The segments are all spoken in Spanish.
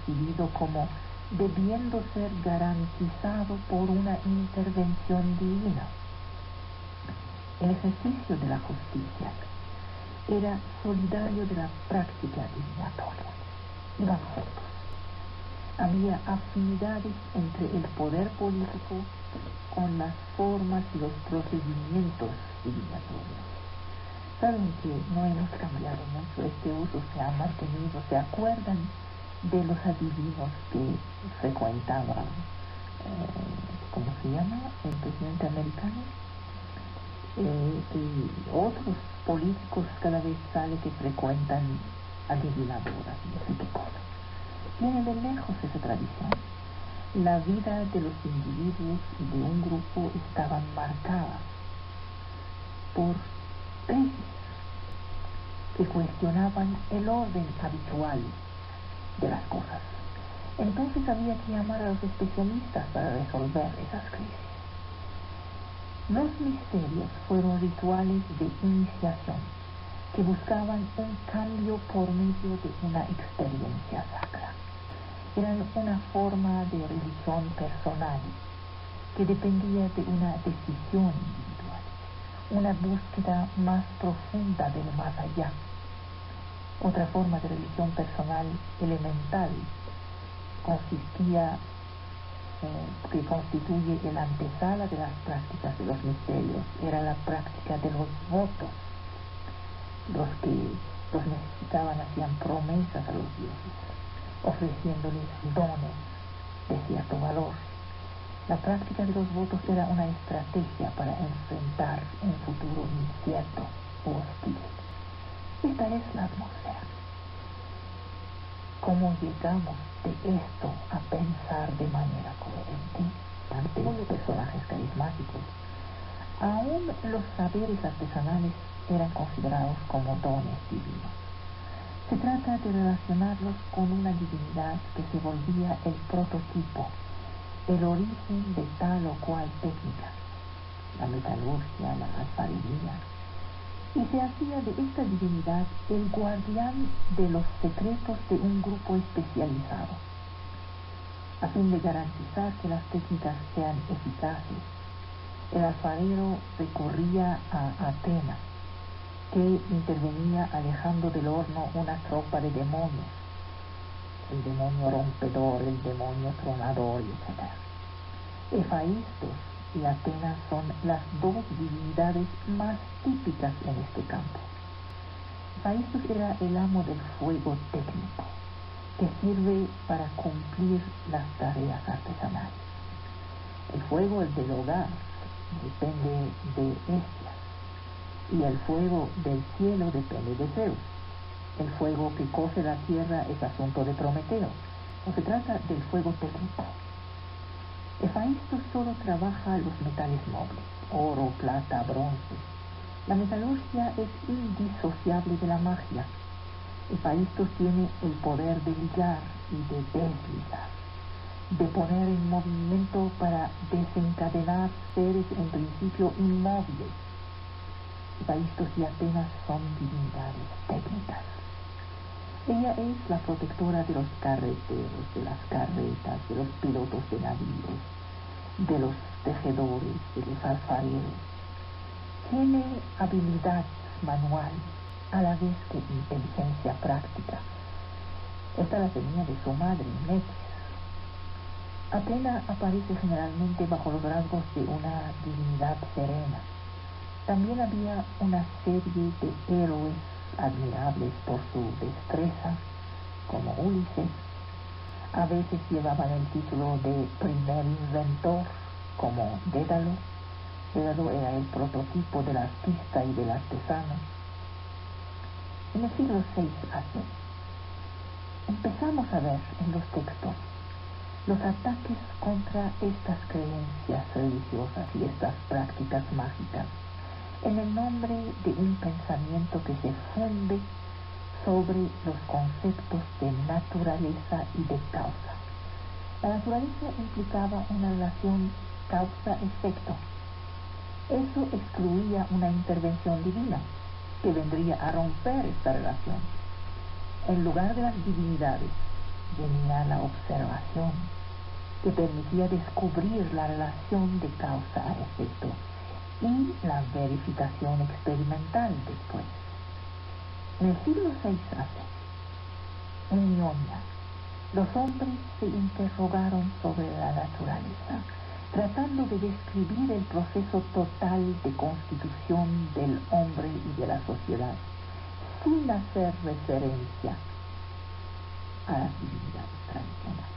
percibido como debiendo ser garantizado por una intervención divina. El ejercicio de la justicia era solidario de la práctica divinatoria. Iban juntos. Había afinidades entre el poder político con las formas y los procedimientos divinatorios. Saben que no hemos cambiado mucho, este uso se ha mantenido. ¿Se acuerdan de los adivinos que frecuentaba, ¿cómo se llama?, el presidente americano? Y otros políticos cada vez sale que frecuentan adivinadoras y no sé qué cosa. Viene de lejos esa tradición. La vida de los individuos y de un grupo estaban marcadas por crisis que cuestionaban el orden habitual de las cosas. Entonces había que llamar a los especialistas para resolver esas crisis. Los misterios fueron rituales de iniciación que buscaban un cambio por medio de una experiencia sacra. Eran una forma de religión personal que dependía de una decisión individual, una búsqueda más profunda del más allá. Otra forma de religión personal elemental que constituye el antesala de las prácticas de los misterios, era la práctica de los votos. Los que los necesitaban hacían promesas a los dioses, ofreciéndoles dones de cierto valor. La práctica de los votos era una estrategia para enfrentar un futuro incierto o hostil. Esta es la atmósfera. ¿Cómo llegamos de esto a pensar de manera coherente ante los personajes carismáticos? Aún los saberes artesanales eran considerados como dones divinos. Se trata de relacionarlos con una divinidad que se volvía el prototipo, el origen de tal o cual técnica, la metalurgia, la alfarería, y se hacía de esta divinidad el guardián de los secretos de un grupo especializado. A fin de garantizar que las técnicas sean eficaces, el alfarero recurría a Atena, que intervenía alejando del horno una tropa de demonios, el demonio rompedor, el demonio tronador, etc. Efaístos y Atena son las dos divinidades más típicas en este campo. Efaístos era el amo del fuego técnico, que sirve para cumplir las tareas artesanales. El fuego, el del hogar, depende de Hestia, y el fuego del cielo depende de Zeus. El fuego que cose la tierra es asunto de Prometeo. No se trata del fuego técnico. Efaístos solo trabaja los metales nobles, oro, plata, bronce. La metalurgia es indisociable de la magia. Efaístos tiene el poder de ligar y de deslizar, de poner en movimiento para desencadenar seres en principio inmóviles. Efaístos y Atenas son divinidades técnicas. Ella es la protectora de los carreteros, de las carretas, de los pilotos de navíos, de los tejedores, de los alfareros. Tiene habilidad manual a la vez que inteligencia práctica. Esta la tenía de su madre, Metis. Atena aparece generalmente bajo los rasgos de una divinidad serena. También había una serie de héroes admirables por su destreza, como Ulises. A veces llevaban el título de primer inventor, como Dédalo. Dédalo era el prototipo del artista y del artesano. En el siglo VI AC, empezamos a ver en los textos los ataques contra estas creencias religiosas y estas prácticas mágicas, en el nombre de un pensamiento que se funde sobre los conceptos de naturaleza y de causa. La naturaleza implicaba una relación causa-efecto. Eso excluía una intervención divina que vendría a romper esta relación. En lugar de las divinidades, venía la observación, que permitía descubrir la relación de causa a efecto, y la verificación experimental después. En el siglo VI a.C., en Ionia, los hombres se interrogaron sobre la naturaleza, tratando de describir el proceso total de constitución del hombre y de la sociedad, sin hacer referencia a las divinidades tradicionales.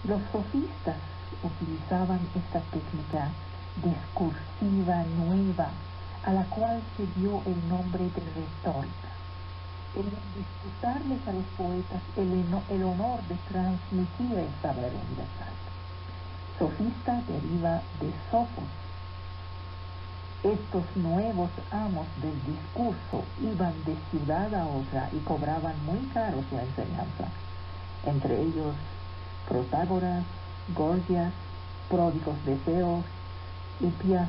Los sofistas utilizaban esta técnica discursiva nueva, a la cual se dio el nombre de retórica, en disputarles a los poetas el honor de transmitir el saber universal. Sofista deriva de sofos. Estos nuevos amos del discurso iban de ciudad a otra y cobraban muy caro su enseñanza. Entre ellos, Protágoras, Gorgias, Pródigos de Zeus, Hipias.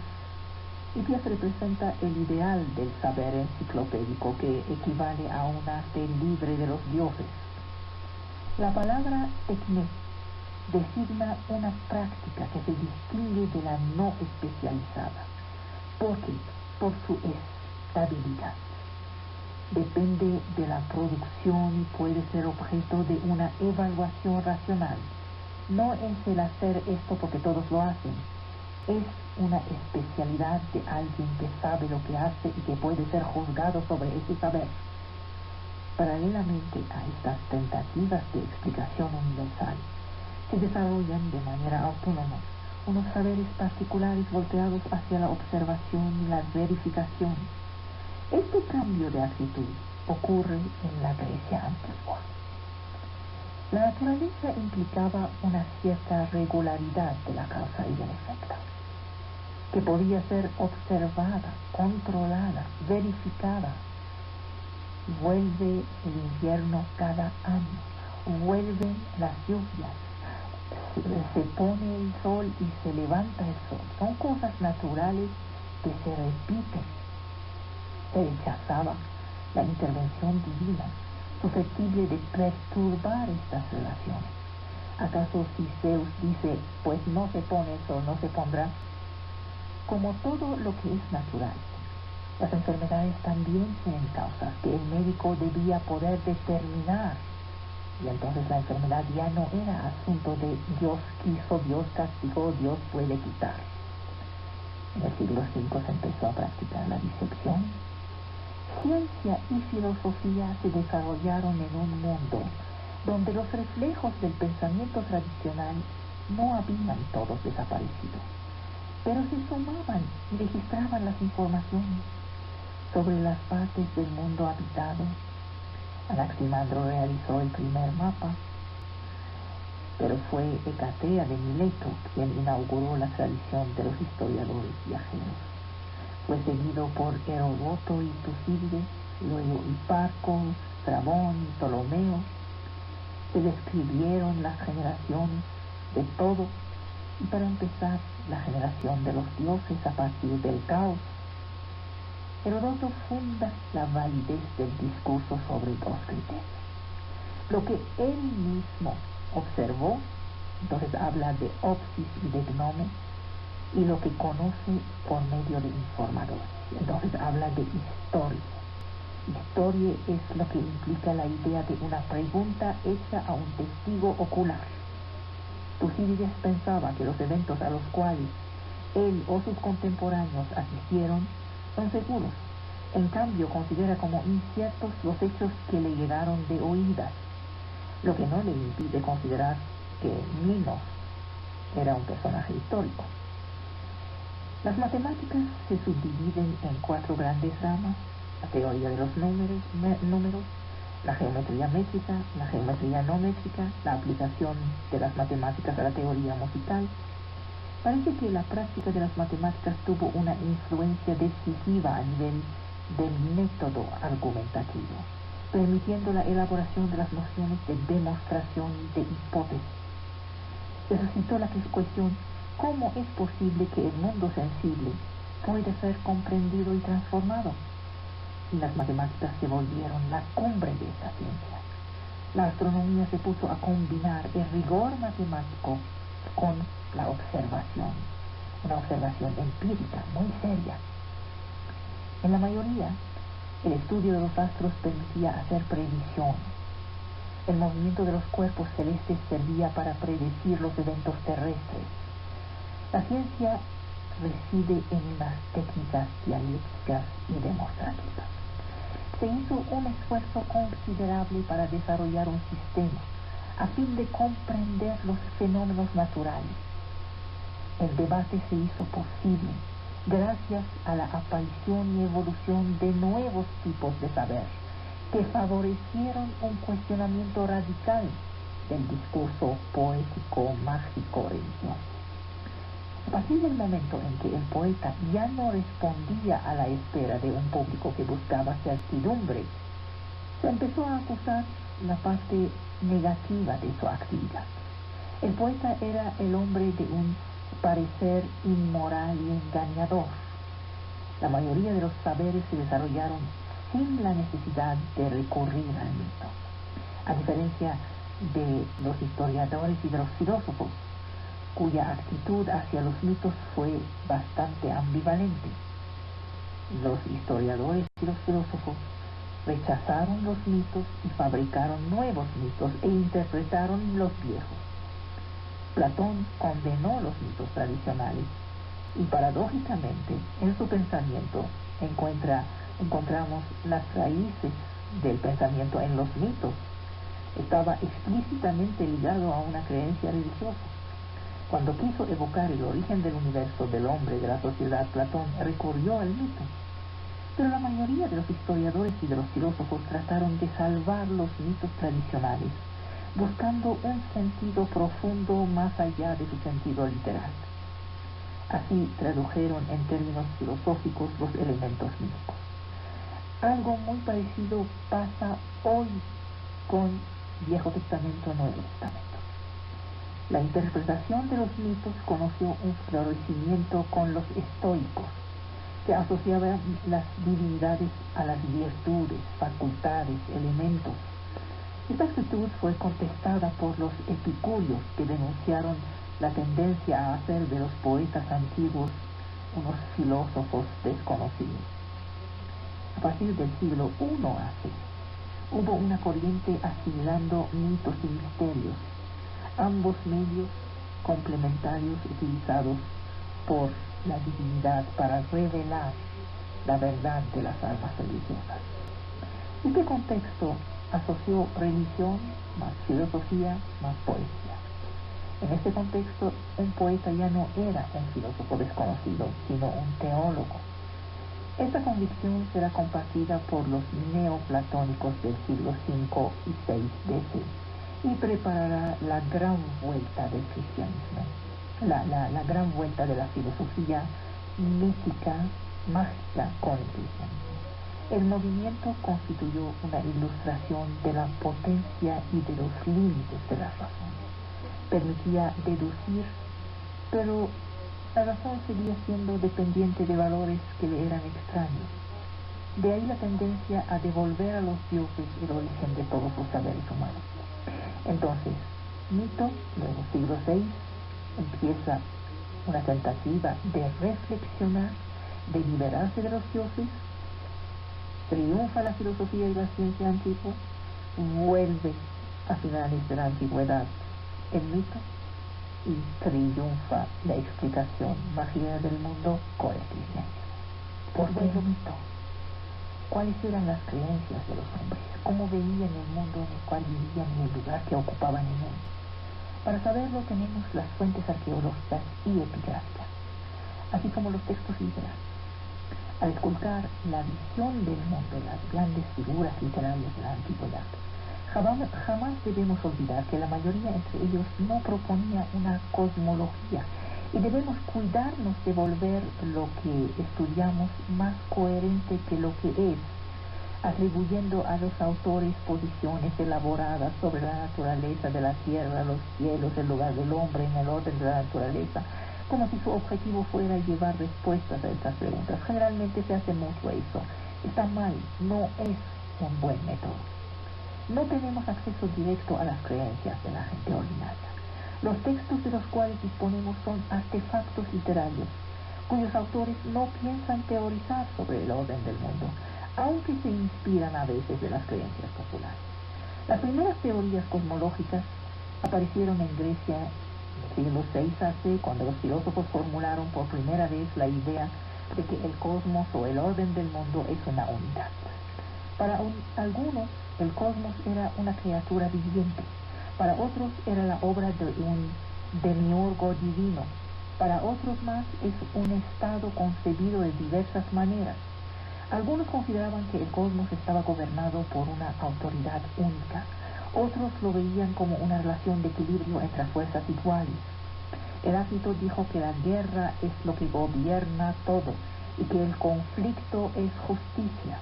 Hipias representa el ideal del saber enciclopédico, que equivale a un arte libre de los dioses. La palabra tecné designa una práctica que se distingue de la no especializada. ¿Por qué? Por su estabilidad. Depende de la producción y puede ser objeto de una evaluación racional. No es el hacer esto porque todos lo hacen. Es una especialidad de alguien que sabe lo que hace y que puede ser juzgado sobre ese saber. Paralelamente a estas tentativas de explicación universal, se desarrollan de manera autónoma unos saberes particulares volteados hacia la observación y la verificación. Este cambio de actitud ocurre en la Grecia antigua. La naturaleza implicaba una cierta regularidad de la causa y el efecto, que podía ser observada, controlada, verificada. Vuelve el invierno cada año, vuelven las lluvias, se pone el sol y se levanta el sol. Son cosas naturales que se repiten. Se rechazaba la intervención divina, susceptible de perturbar estas relaciones. ¿Acaso si Zeus dice, pues no se pone el sol, no se pondrá? Como todo lo que es natural, las enfermedades también tienen causas que el médico debía poder determinar. Y entonces la enfermedad ya no era asunto de Dios quiso, Dios castigó, Dios puede quitar. En el siglo V se empezó a practicar la disección. Ciencia y filosofía se desarrollaron en un mundo donde los reflejos del pensamiento tradicional no habían todos desaparecido, pero se sumaban y registraban las informaciones sobre las partes del mundo habitado. Anaximandro realizó el primer mapa, pero fue Hecatea de Mileto quien inauguró la tradición de los historiadores viajeros. Fue seguido por Heródoto y Tucídides, luego Hiparco, Strabón y Ptolomeo. Se describieron las generaciones de todo, y para empezar, la generación de los dioses a partir del caos. Heródoto funda la validez del discurso sobre dos criterios. Lo que él mismo observó, entonces habla de opsis y de gnome, y lo que conoce por medio de informadores, entonces habla de historia. Historia es lo que implica la idea de una pregunta hecha a un testigo ocular. Tucídides pensaba que los eventos a los cuales él o sus contemporáneos asistieron son seguros. En cambio, considera como inciertos los hechos que le llegaron de oídas, lo que no le impide considerar que Minos era un personaje histórico. Las matemáticas se subdividen en 4 grandes ramas: la teoría de los números, la geometría métrica, la geometría no métrica, la aplicación de las matemáticas a la teoría musical. Parece que la práctica de las matemáticas tuvo una influencia decisiva a nivel del método argumentativo, permitiendo la elaboración de las nociones de demostración de hipótesis. Se suscitó la cuestión: ¿cómo es posible que el mundo sensible puede ser comprendido y transformado? Y las matemáticas se volvieron la cumbre de esta ciencia. La astronomía se puso a combinar el rigor matemático con la observación, una observación empírica muy seria. En la mayoría, el estudio de los astros permitía hacer predicciones. El movimiento de los cuerpos celestes servía para predecir los eventos terrestres. La ciencia reside en unas técnicas dialécticas y demostrativas. Se hizo un esfuerzo considerable para desarrollar un sistema a fin de comprender los fenómenos naturales. El debate se hizo posible gracias a la aparición y evolución de nuevos tipos de saber que favorecieron un cuestionamiento radical del discurso poético, mágico, religioso. A partir del momento en que el poeta ya no respondía a la espera de un público que buscaba certidumbre, se empezó a acusar la parte negativa de su actividad. El poeta era el hombre de un parecer inmoral y engañador. La mayoría de los saberes se desarrollaron sin la necesidad de recurrir al mito. A diferencia de los historiadores y de los filósofos, cuya actitud hacia los mitos fue bastante ambivalente. Los historiadores y los filósofos rechazaron los mitos y fabricaron nuevos mitos e interpretaron los viejos. Platón condenó los mitos tradicionales y paradójicamente en su pensamiento encontramos las raíces del pensamiento en los mitos. Estaba explícitamente ligado a una creencia religiosa. Cuando quiso evocar el origen del universo, del hombre, de la sociedad, Platón recurrió al mito. Pero la mayoría de los historiadores y de los filósofos trataron de salvar los mitos tradicionales, buscando un sentido profundo más allá de su sentido literal. Así tradujeron en términos filosóficos los elementos míticos. Algo muy parecido pasa hoy con Viejo Testamento, Nuevo Testamento. La interpretación de los mitos conoció un florecimiento con los estoicos, que asociaban las divinidades a las virtudes, facultades, elementos. Esta actitud fue contestada por los epicúreos, que denunciaron la tendencia a hacer de los poetas antiguos unos filósofos desconocidos. A partir del siglo I a.C., hubo una corriente asimilando mitos y misterios, ambos medios complementarios utilizados por la divinidad para revelar la verdad de las almas religiosas. Este contexto asoció religión más filosofía más poesía. En este contexto, un poeta ya no era un filósofo desconocido, sino un teólogo. Esta convicción será compartida por los neoplatónicos del siglo V y VI d.C. y preparará la gran vuelta del cristianismo, la gran vuelta de la filosofía mítica, mágica con el cristianismo. El movimiento constituyó una ilustración de la potencia y de los límites de la razón. Permitía deducir, pero la razón seguía siendo dependiente de valores que le eran extraños. De ahí la tendencia a devolver a los dioses el origen de todos los saberes humanos. Entonces, mito, luego siglo VI, empieza una tentativa de reflexionar, de liberarse de los dioses, triunfa la filosofía y la ciencia antigua, vuelve a finales de la antigüedad el mito y triunfa la explicación mágica del mundo con el cristianismo. ¿Por qué el mito? ¿Cuáles eran las creencias de los hombres? ¿Cómo veían el mundo en el cual vivían y el lugar que ocupaban en él? Para saberlo tenemos las fuentes arqueológicas y epigráficas, así como los textos literarios. Al esculcar la visión del mundo de las grandes figuras literarias de la antigüedad, jamás debemos olvidar que la mayoría entre ellos no proponía una cosmología y debemos cuidarnos de volver lo que estudiamos más coherente que lo que es, atribuyendo a los autores posiciones elaboradas sobre la naturaleza de la tierra, los cielos, el lugar del hombre en el orden de la naturaleza, como si su objetivo fuera llevar respuestas a estas preguntas. Generalmente se hace mucho eso. Está mal, no es un buen método. No tenemos acceso directo a las creencias de la gente ordinaria. Los textos de los cuales disponemos son artefactos literarios, cuyos autores no piensan teorizar sobre el orden del mundo, aunque se inspiran a veces de las creencias populares. Las primeras teorías cosmológicas aparecieron en Grecia en el siglo VI AC, cuando los filósofos formularon por primera vez la idea de que el cosmos o el orden del mundo es una unidad. Para algunos, el cosmos era una criatura viviente, para otros era la obra de un demiurgo divino, para otros más es un estado concebido de diversas maneras. Algunos consideraban que el cosmos estaba gobernado por una autoridad única, otros lo veían como una relación de equilibrio entre fuerzas iguales. Heráclito dijo que la guerra es lo que gobierna todo y que el conflicto es justicia.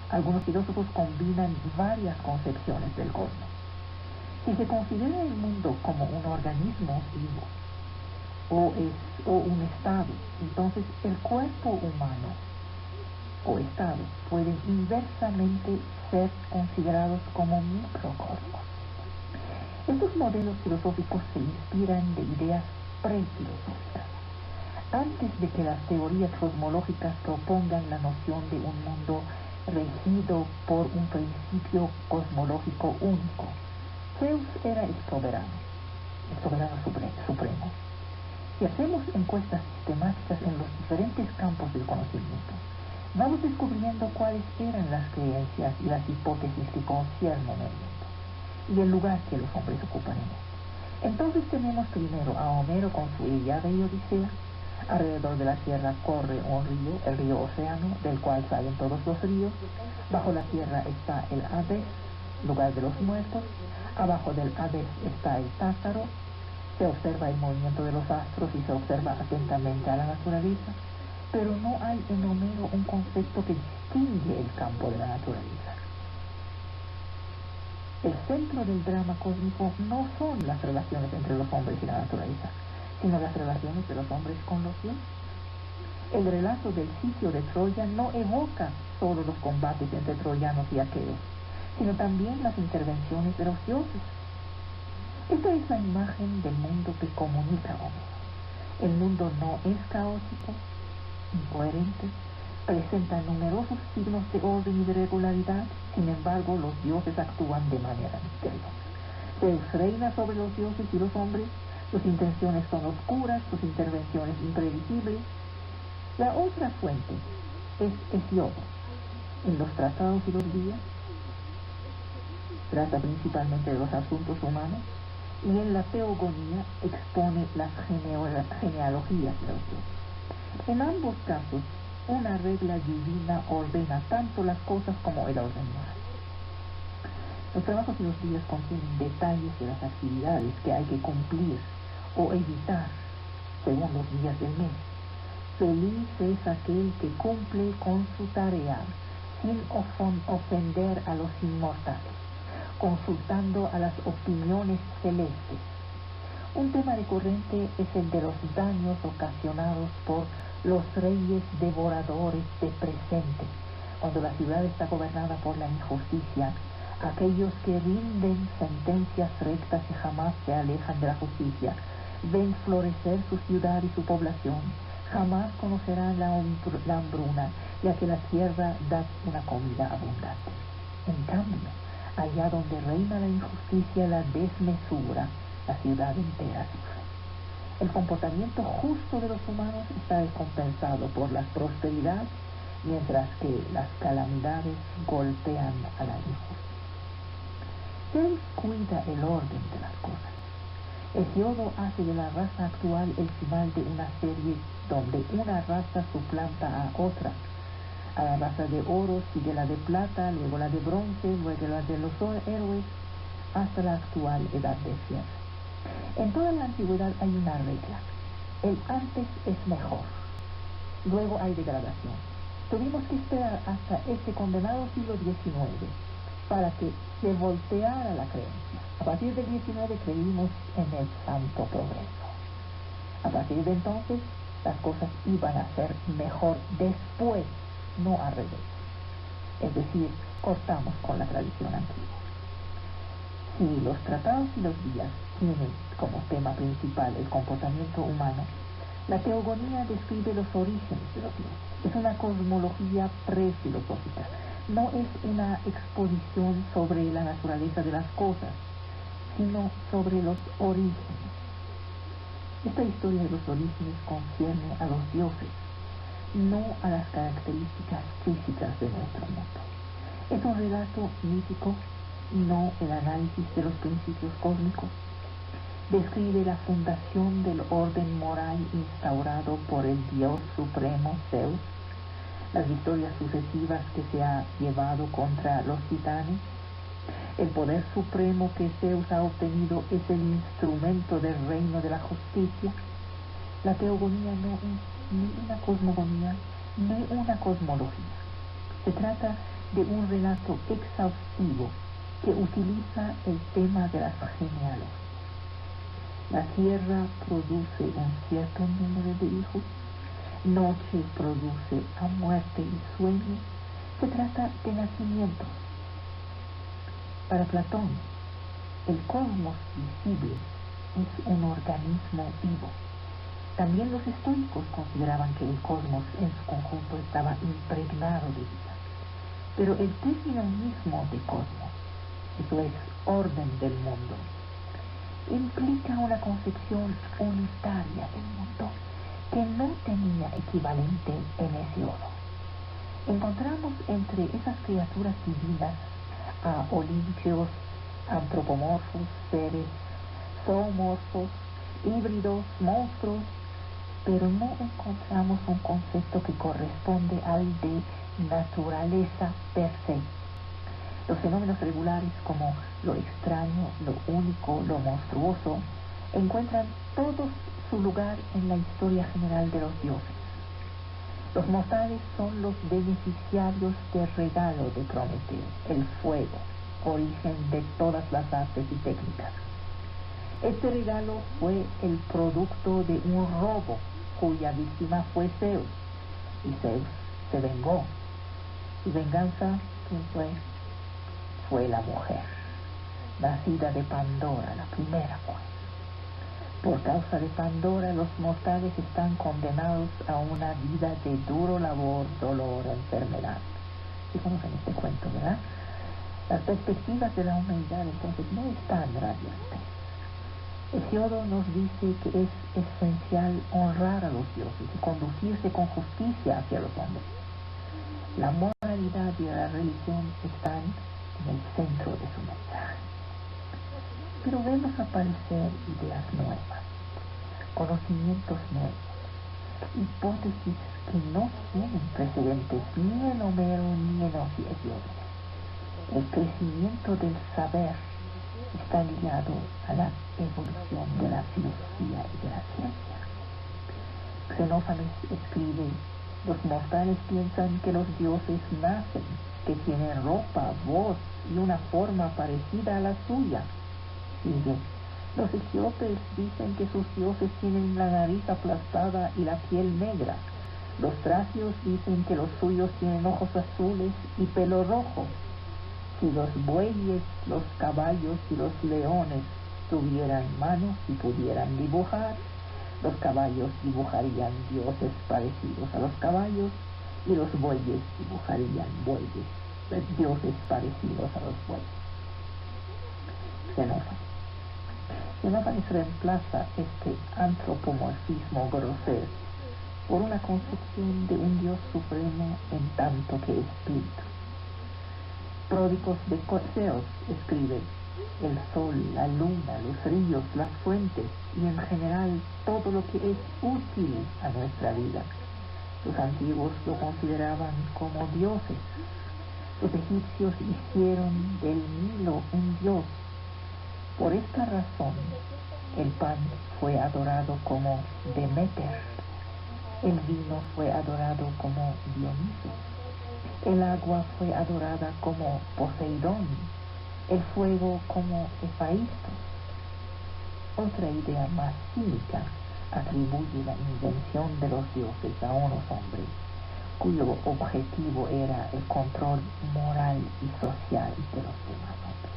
Algunos filósofos combinan varias concepciones del cosmos. Si se considera el mundo como un organismo vivo o un estado, entonces el cuerpo humano o estado pueden inversamente ser considerados como microcosmos. Estos modelos filosóficos se inspiran de ideas prefilosóficas. Antes de que las teorías cosmológicas propongan la noción de un mundo regido por un principio cosmológico único, Zeus era el soberano supremo. Si hacemos encuestas sistemáticas en los diferentes campos del conocimiento, vamos descubriendo cuáles eran las creencias y las hipótesis que conciernen el mundo y el lugar que los hombres ocupan en él. Entonces tenemos primero a Homero con su Ilíada y Odisea. Alrededor de la tierra corre un río, el río Océano, del cual salen todos los ríos. Bajo la tierra está el Hades, lugar de los muertos. Abajo del Hades está el Tártaro. Se observa el movimiento de los astros y se observa atentamente a la naturaleza, pero no hay en Homero un concepto que distingue el campo de la naturaleza. El centro del drama cósmico no son las relaciones entre los hombres y la naturaleza, sino las relaciones de los hombres con los dioses. El relato del sitio de Troya no evoca solo los combates entre troyanos y aqueos, sino también las intervenciones de los dioses. Esta es la imagen del mundo que comunica Homero. El mundo no es caótico, incoherente, presenta numerosos signos de orden y de regularidad. Sin embargo, los dioses actúan de manera misteriosa. Zeus reina sobre los dioses y los hombres. Sus intenciones son oscuras, sus intervenciones imprevisibles. La otra fuente es Hesíodo. En los tratados y los días trata principalmente de los asuntos humanos, y en la Teogonía expone las genealogías de los dioses. En ambos casos, una regla divina ordena tanto las cosas como el orden moral. Los trabajos y los días contienen detalles de las actividades que hay que cumplir o evitar según los días del mes. Feliz es aquel que cumple con su tarea sin ofender a los inmortales, consultando a las opiniones celestes. Un tema recurrente es el de los daños ocasionados por los reyes devoradores de presentes. Cuando la ciudad está gobernada por la injusticia, aquellos que rinden sentencias rectas y jamás se alejan de la justicia, ven florecer su ciudad y su población, jamás conocerán la hambruna, ya que la tierra da una comida abundante. En cambio, allá donde reina la injusticia, la desmesura, la ciudad entera sufre. El comportamiento justo de los humanos está recompensado por la prosperidad, mientras que las calamidades golpean a la injusticia. Zeus cuida el orden de las cosas. Hesíodo hace de la raza actual el final de una serie donde una raza suplanta a otra. A la raza de oro sigue la de plata, luego la de bronce, luego la de los héroes, hasta la actual edad de hierro. En toda la antigüedad hay una regla: el antes es mejor. Luego hay degradación. Tuvimos que esperar hasta este condenado siglo XIX para que se volteara la creencia. A partir del XIX creímos en el santo progreso. A partir de entonces las cosas iban a ser mejor después, no al revés. Es decir, cortamos con la tradición antigua. Si los tratados y los guías tienen como tema principal el comportamiento humano, la teogonía describe los orígenes de los dioses. Es una cosmología prefilosófica. No es una exposición sobre la naturaleza de las cosas, sino sobre los orígenes. Esta historia de los orígenes concierne a los dioses, no a las características físicas de nuestro mundo. Es un relato mítico, no el análisis de los principios cósmicos. Describe la fundación del orden moral instaurado por el Dios supremo Zeus, las victorias sucesivas que se ha llevado contra los titanes. El poder supremo que Zeus ha obtenido es el instrumento del reino de la justicia. La teogonía no es ni una cosmogonía ni una cosmología. Se trata de un relato exhaustivo que utiliza el tema de las genealogías. La tierra produce un cierto número de hijos, noche produce a muerte y sueño. Se trata de nacimientos. Para Platón, el cosmos visible es un organismo vivo. También los estoicos consideraban que el cosmos en su conjunto estaba impregnado de vida. Pero el término mismo de cosmos, eso es, orden del mundo, implica una concepción unitaria del mundo que no tenía equivalente en Hesíodo. Encontramos entre esas criaturas divinas a olímpicos, antropomorfos, seres zoomorfos, híbridos, monstruos, pero no encontramos un concepto que corresponde al de naturaleza per se. Los fenómenos regulares como lo extraño, lo único, lo monstruoso, encuentran todos su lugar en la historia general de los dioses. Los mortales son los beneficiarios del regalo de Prometeo, el fuego, origen de todas las artes y técnicas. Este regalo fue el producto de un robo cuya víctima fue Zeus, y Zeus se vengó. Su venganza, ¿quién fue la mujer, nacida de Pandora, la primera mujer. Por causa de Pandora, los mortales están condenados a una vida de duro labor, dolor, enfermedad. ¿Sí conocen este cuento, verdad? Las perspectivas de la humanidad entonces no están radiantes. Hesíodo nos dice que es esencial honrar a los dioses y conducirse con justicia hacia los hombres. La moralidad y la religión están en el centro de su mensaje. Pero vemos aparecer ideas nuevas, conocimientos nuevos, hipótesis que no tienen precedentes ni en Homero ni en Hesíodo. El crecimiento del saber está ligado a la evolución de la filosofía y de la ciencia. Xenófanes escribe: los mortales piensan que los dioses nacen, que tienen ropa, voz y una forma parecida a la suya. Sigue: los etíopes dicen que sus dioses tienen la nariz aplastada y la piel negra. Los tracios dicen que los suyos tienen ojos azules y pelo rojo. Si los bueyes, los caballos y los leones tuvieran manos y pudieran dibujar, los caballos dibujarían dioses parecidos a los caballos y los bueyes dibujarían dioses parecidos a los bueyes. Xenófanes reemplaza este antropomorfismo grosero por una concepción de un Dios supremo en tanto que espíritu. Pródicos de Zeus escribe: el sol, la luna, los ríos, las fuentes y en general todo lo que es útil a nuestra vida. Los antiguos lo consideraban como dioses. Los egipcios hicieron del Nilo un dios. Por esta razón, el pan fue adorado como Demeter, el vino fue adorado como Dioniso, el agua fue adorada como Poseidón, el fuego como Hefaisto. Otra idea más cínica atribuye la invención de los dioses a unos hombres, cuyo objetivo era el control moral y social de los demás hombres.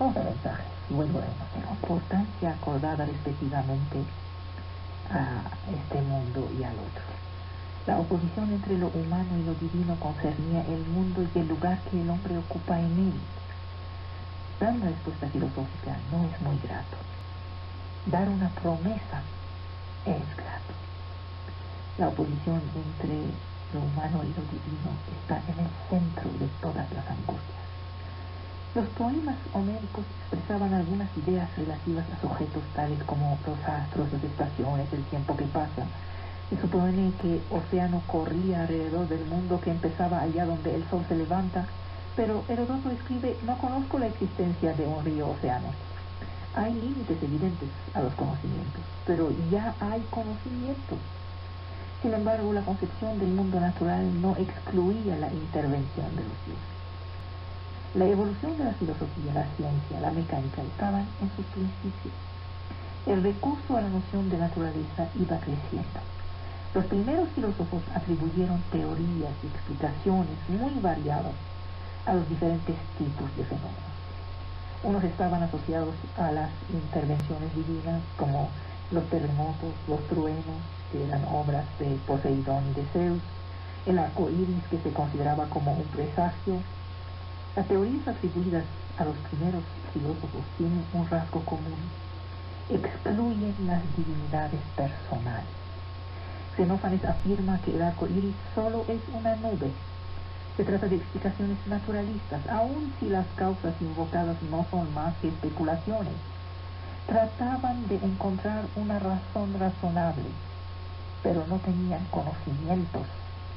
11 mensajes, luego de importancia acordada respectivamente a este mundo y al otro. La oposición entre lo humano y lo divino concernía el mundo y el lugar que el hombre ocupa en él. Dar una respuesta filosófica no es muy grato. Dar una promesa es grato. La oposición entre lo humano y lo divino está en el centro de todas las angustias. Los poemas homéricos expresaban algunas ideas relativas a sujetos tales como los astros, las estaciones, el tiempo que pasa. Se supone que Océano corría alrededor del mundo, que empezaba allá donde el sol se levanta, pero Heródoto escribe: no conozco la existencia de un río Océano. Hay límites evidentes a los conocimientos, pero ya hay conocimientos. Sin embargo, la concepción del mundo natural no excluía la intervención de los dioses. La evolución de la filosofía, la ciencia, la mecánica estaban en sus principios. El recurso a la noción de naturaleza iba creciendo. Los primeros filósofos atribuyeron teorías y explicaciones muy variadas a los diferentes tipos de fenómenos. Unos estaban asociados a las intervenciones divinas, como los terremotos, los truenos, que eran obras de Poseidón y de Zeus, el arco iris, que se consideraba como un presagio. Las teorías atribuidas a los primeros filósofos tienen un rasgo común: excluyen las divinidades personales. Xenófanes afirma que el arco iris solo es una nube. Se trata de explicaciones naturalistas, aun si las causas invocadas no son más que especulaciones. Trataban de encontrar una razón razonable, pero no tenían conocimientos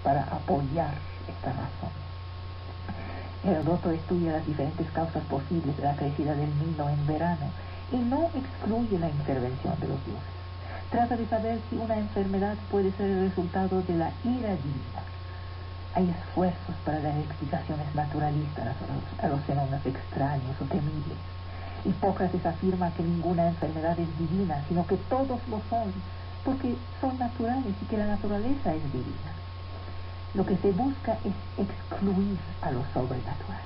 para apoyar esta razón. Heródoto estudia las diferentes causas posibles de la crecida del Nilo en verano y no excluye la intervención de los dioses. Trata de saber si una enfermedad puede ser el resultado de la ira divina. Hay esfuerzos para dar explicaciones naturalistas a los fenómenos extraños o temibles. Hipócrates afirma que ninguna enfermedad es divina, sino que todos lo son, porque son naturales y que la naturaleza es divina. Lo que se busca es excluir a lo sobrenatural.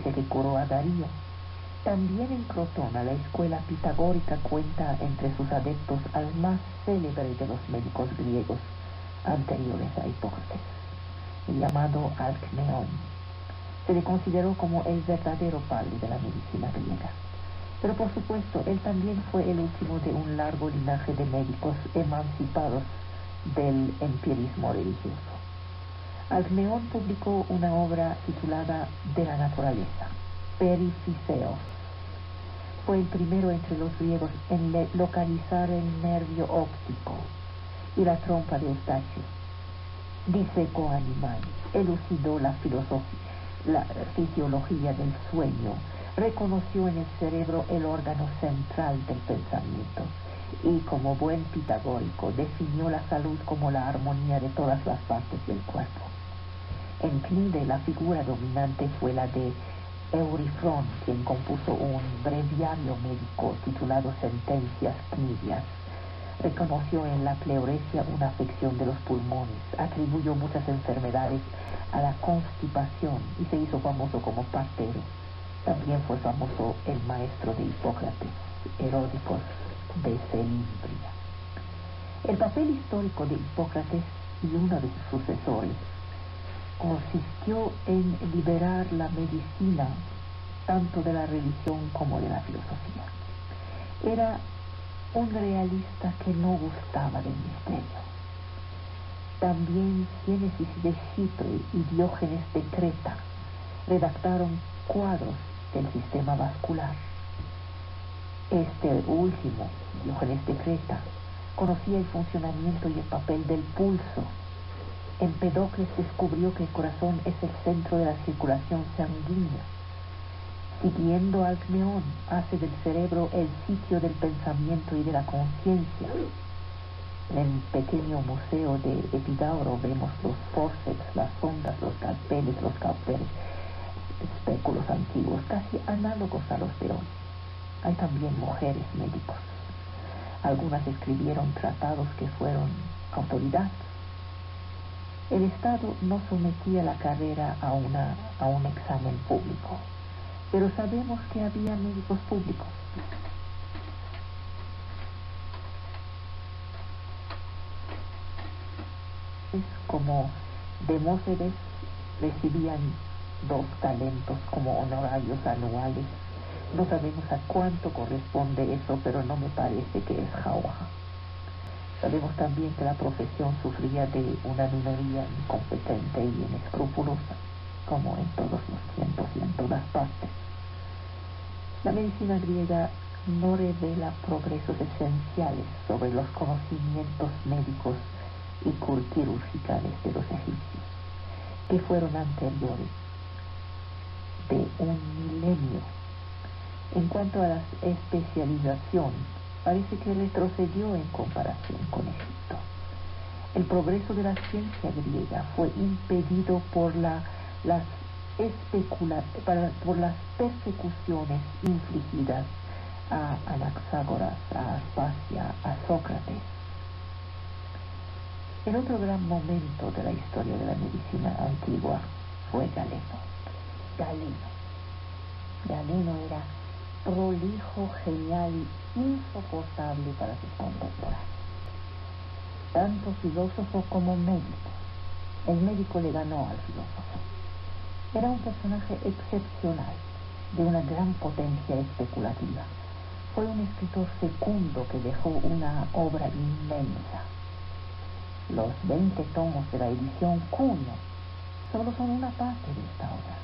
Que decoró a Darío. También en Crotona la escuela pitagórica cuenta entre sus adeptos al más célebre de los médicos griegos anteriores a Hipócrates, el llamado Alcmeón. Se le consideró como el verdadero padre de la medicina griega. Pero por supuesto, él también fue el último de un largo linaje de médicos emancipados del empirismo religioso. Alcmeón publicó una obra titulada De la naturaleza, Periphyseos. Fue el primero entre los griegos en localizar el nervio óptico y la trompa de Eustaquio. Disecó animales, elucidó la fisiología del sueño, reconoció en el cerebro el órgano central del pensamiento y, como buen pitagórico, definió la salud como la armonía de todas las partes del cuerpo. En Cnide la figura dominante fue la de Eurifrón, quien compuso un breviario médico titulado Sentencias Cnidias. Reconoció en la pleuresia una afección de los pulmones, atribuyó muchas enfermedades a la constipación y se hizo famoso como partero. También fue famoso el maestro de Hipócrates, Heródicos de Celimbria. El papel histórico de Hipócrates y uno de sus sucesores consistió en liberar la medicina tanto de la religión como de la filosofía. Era un realista que no gustaba del misterio. También Génesis de Chipre y Diógenes de Creta redactaron cuadros del sistema vascular. Este último, Diógenes de Creta, conocía el funcionamiento y el papel del pulso Empedocles descubrió que el corazón es el centro de la circulación sanguínea. Siguiendo al Cleón, hace del cerebro el sitio del pensamiento y de la conciencia. En el pequeño museo de Epidauro vemos los forceps, las sondas, los calpeles, los cauteres, espéculos antiguos, casi análogos a los de hoy. Hay también mujeres médicos. Algunas escribieron tratados que fueron autoridad. El Estado no sometía la carrera a un examen público, pero sabemos que había médicos públicos. Como Demóstenes recibían 2 talentos como honorarios anuales. No sabemos a cuánto corresponde eso, pero no me parece que es jauja. Sabemos también que la profesión sufría de una minoría incompetente y inescrupulosa, como en todos los tiempos y en todas partes. La medicina griega no revela progresos esenciales sobre los conocimientos médicos y quirúrgicales de los egipcios, que fueron anteriores de un milenio. En cuanto a la especialización, parece que retrocedió en comparación con Egipto. El progreso de la ciencia griega fue impedido por las persecuciones infligidas a Anaxágoras, a Aspasia, a Sócrates. El otro gran momento de la historia de la medicina antigua fue Galeno. Galeno era prolijo, genial y insoportable para sus contemporáneos. Tanto filósofo como médico. El médico le ganó al filósofo. Era un personaje excepcional, de una gran potencia especulativa. Fue un escritor fecundo que dejó una obra inmensa. Los 20 tomos de la edición Cuneo solo son una parte de esta obra.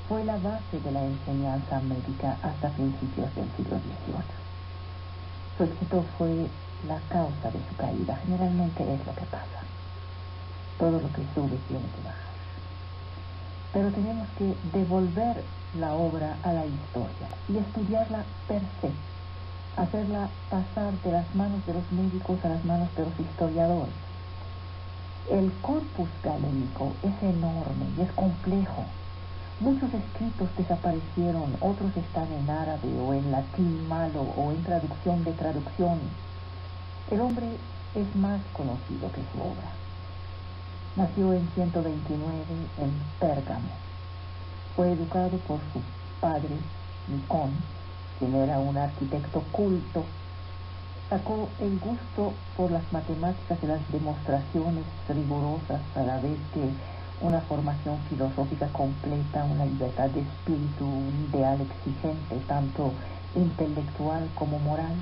Fue la base de la enseñanza médica hasta principios del siglo XVIII. Su éxito fue la causa de su caída. Generalmente es lo que pasa. Todo lo que sube tiene que bajar. Pero tenemos que devolver la obra a la historia y estudiarla per se, hacerla pasar de las manos de los médicos a las manos de los historiadores. El corpus galénico es enorme y es complejo. Muchos escritos desaparecieron, otros están en árabe o en latín malo o en traducción de traducciones. El hombre es más conocido que su obra. Nació en 129 en Pérgamo. Fue educado por su padre, Nicón, quien era un arquitecto culto. Sacó el gusto por las matemáticas y las demostraciones rigurosas, a la vez que una formación filosófica completa, una libertad de espíritu, un ideal exigente, tanto intelectual como moral.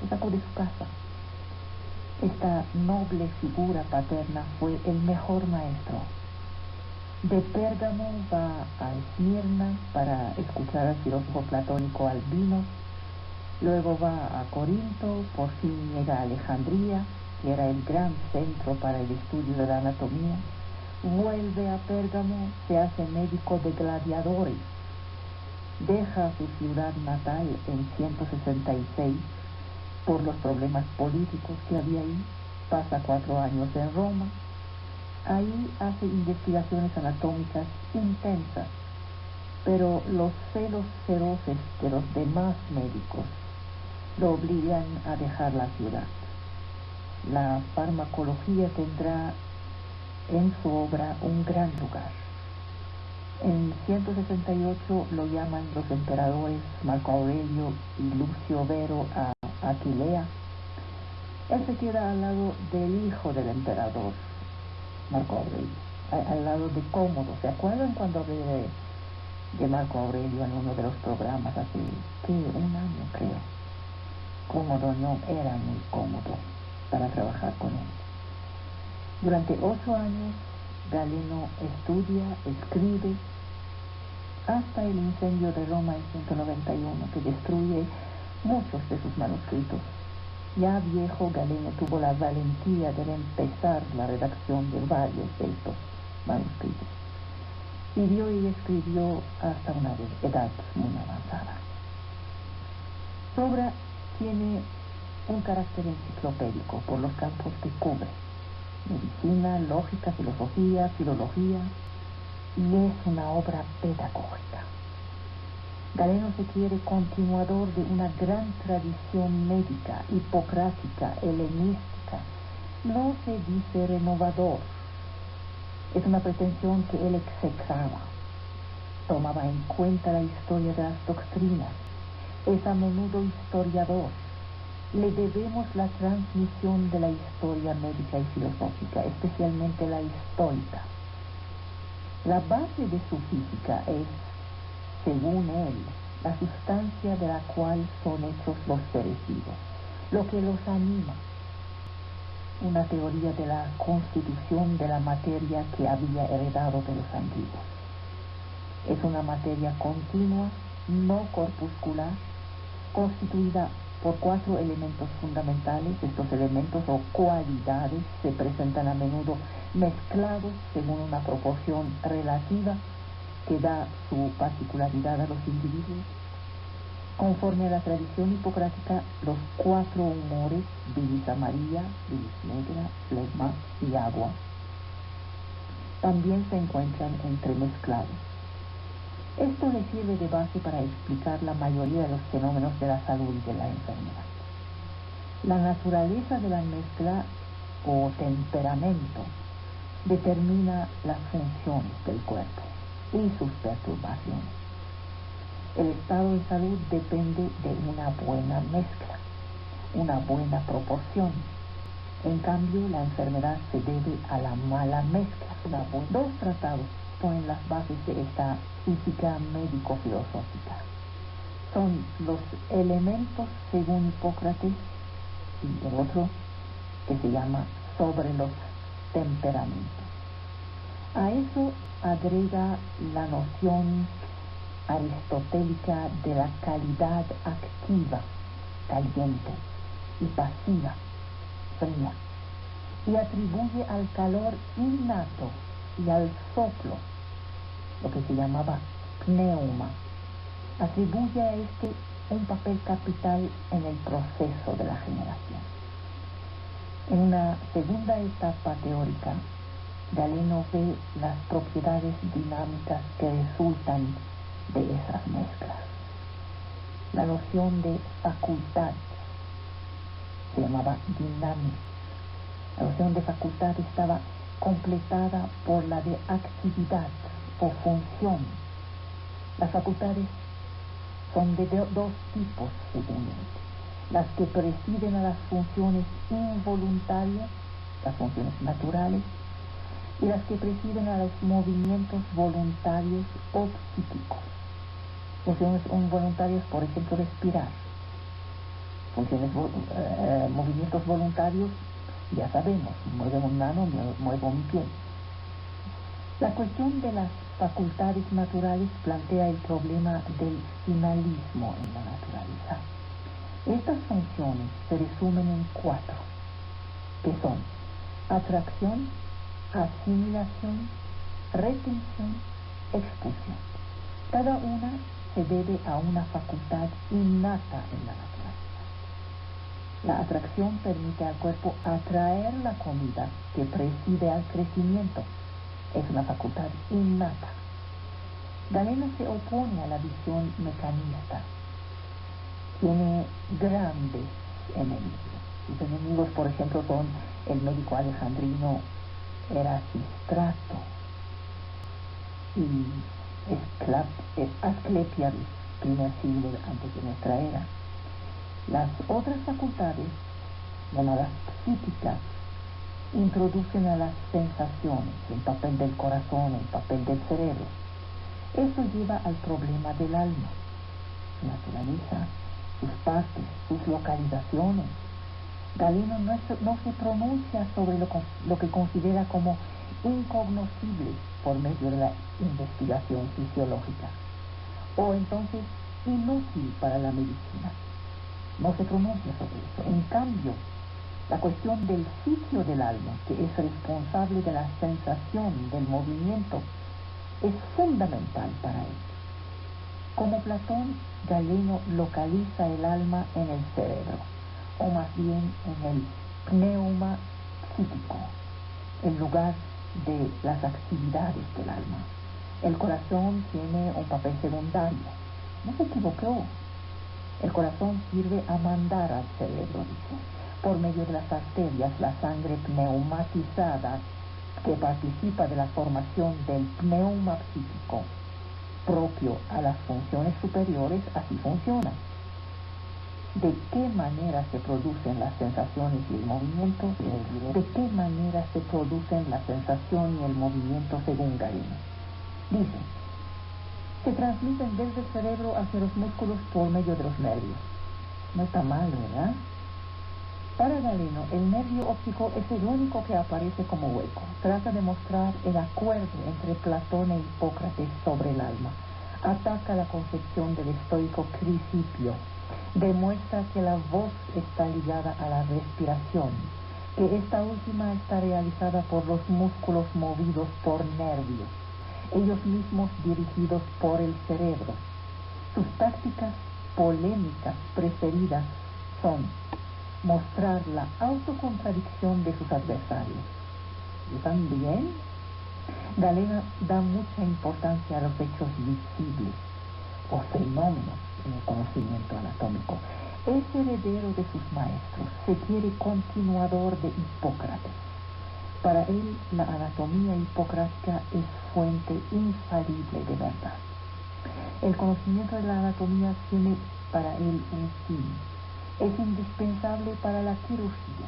Lo sacó de su casa. Esta noble figura paterna fue el mejor maestro. De Pérgamo va a Esmirna para escuchar al filósofo platónico Albino. Luego va a Corinto, por fin llega a Alejandría, que era el gran centro para el estudio de la anatomía. Vuelve a Pérgamo, se hace médico de gladiadores. Deja su ciudad natal en 166 por los problemas políticos que había ahí. Pasa 4 años en Roma. Ahí hace investigaciones anatómicas intensas, pero los celos feroces de los demás médicos lo obligan a dejar la ciudad. La farmacología tendrá en su obra un gran lugar. En 168 lo llaman los emperadores Marco Aurelio y Lucio Vero a Aquilea. Él se queda al lado del hijo del emperador, Marco Aurelio, al lado de Cómodo. ¿Se acuerdan cuando hablé de Marco Aurelio en uno de los programas hace, un año creo? Cómodo no era muy cómodo para trabajar con él. Durante 8 años, Galeno estudia, escribe, hasta el incendio de Roma en 191, que destruye muchos de sus manuscritos. Ya viejo, Galeno tuvo la valentía de empezar la redacción de varios de estos manuscritos. Vivió y escribió hasta una edad muy avanzada. Su obra tiene un carácter enciclopédico por los campos que cubre: medicina, lógica, filosofía, filología, y es una obra pedagógica. Galeno se quiere continuador de una gran tradición médica, hipocrática, helenística. No se dice renovador. Es una pretensión que él execraba. Tomaba en cuenta la historia de las doctrinas. Es a menudo historiador. Le debemos la transmisión de la historia médica y filosófica, especialmente la histórica. La base de su física es, según él, la sustancia de la cual son hechos los seres vivos, lo que los anima. Una teoría de la constitución de la materia que había heredado de los antiguos. Es una materia continua, no corpuscular, constituida por 4 elementos fundamentales. Estos elementos o cualidades se presentan a menudo mezclados según una proporción relativa que da su particularidad a los individuos. Conforme a la tradición hipocrática, los 4 humores, bilis amarilla, bilis negra, flegma y agua, también se encuentran entremezclados. Esto le sirve de base para explicar la mayoría de los fenómenos de la salud y de la enfermedad. La naturaleza de la mezcla o temperamento determina las funciones del cuerpo y sus perturbaciones. El estado de salud depende de una buena mezcla, una buena proporción. En cambio, la enfermedad se debe a la mala mezcla. 2 tratados ponen las bases de esta física médico-filosófica. Son los elementos según Hipócrates y el otro que se llama Sobre los temperamentos. A eso agrega la noción aristotélica de la calidad activa, caliente, y pasiva, fría, y atribuye al calor innato y al soplo, lo que se llamaba pneuma, atribuye a este un papel capital en el proceso de la generación. En una segunda etapa teórica, Galeno ve las propiedades dinámicas que resultan de esas mezclas. La noción de facultad se llamaba dinámica. La noción de facultad estaba completada por la de actividad o función. Las facultades son de 2 tipos, según él: las que presiden a las funciones involuntarias, las funciones naturales, y las que presiden a los movimientos voluntarios o psíquicos. Funciones involuntarias, por ejemplo, respirar. Movimientos voluntarios, ya sabemos: muevo una mano, muevo mi pie. La cuestión de las facultades naturales plantea el problema del finalismo en la naturaleza. Estas funciones se resumen en 4, que son atracción, asimilación, retención, expulsión. Cada una se debe a una facultad innata en la naturaleza. La atracción permite al cuerpo atraer la comida que preside al crecimiento. Es una facultad innata. Galeno se opone a la visión mecanista. Tiene grandes enemigos. Sus enemigos, por ejemplo, son el médico alejandrino Erasistrato y Asclepiades, primer siglo antes de nuestra era. Las otras facultades, llamadas psíquicas, introducen a las sensaciones, el papel del corazón, el papel del cerebro. Eso lleva al problema del alma, su naturaleza, sus partes, sus localizaciones. Galeno no se pronuncia sobre lo que considera como incognoscible por medio de la investigación fisiológica, o entonces inútil para la medicina. no se pronuncia sobre eso. En cambio, la cuestión del sitio del alma, que es responsable de la sensación del movimiento, es fundamental para él. Como Platón, Galeno localiza el alma en el cerebro, o más bien en el pneuma psíquico, el lugar de las actividades del alma. El corazón tiene un papel secundario. No se equivocó. El corazón sirve a mandar al cerebro, dice, por medio de las arterias, la sangre pneumatizada que participa de la formación del pneuma psíquico propio a las funciones superiores, así funciona. ¿De qué manera se producen las sensaciones y el movimiento? ¿De qué manera se producen la sensación y el movimiento según Galeno? Dice, se transmiten desde el cerebro hacia los músculos por medio de los nervios. No está mal, ¿verdad? Para Galeno, el nervio óptico es el único que aparece como hueco. Trata de mostrar el acuerdo entre Platón e Hipócrates sobre el alma. Ataca la concepción del estoico Crisipio. Demuestra que la voz está ligada a la respiración, que esta última está realizada por los músculos movidos por nervios, ellos mismos dirigidos por el cerebro. Sus tácticas polémicas preferidas son mostrar la autocontradicción de sus adversarios. Y también Galeno da mucha importancia a los hechos visibles o fenómenos en el conocimiento anatómico. Es heredero de sus maestros, se quiere continuador de Hipócrates. Para él, la anatomía hipocrática es fuente infalible de verdad. El conocimiento de la anatomía tiene para él un fin. Es indispensable para la quirúrgica.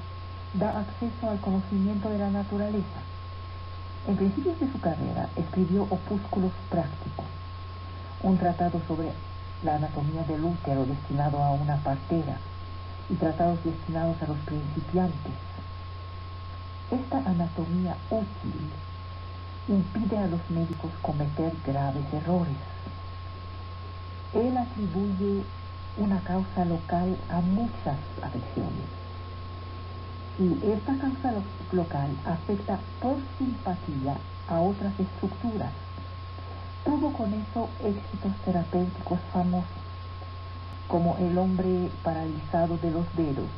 Da acceso al conocimiento de la naturaleza. En principios de su carrera, escribió opúsculos prácticos, un tratado sobre la anatomía del útero destinado a una partera y tratados destinados a los principiantes. Esta anatomía útil impide a los médicos cometer graves errores. Él atribuye una causa local a muchas afecciones y esta causa local afecta por simpatía a otras estructuras. Tuvo con eso éxitos terapéuticos famosos, como el hombre paralizado de los dedos,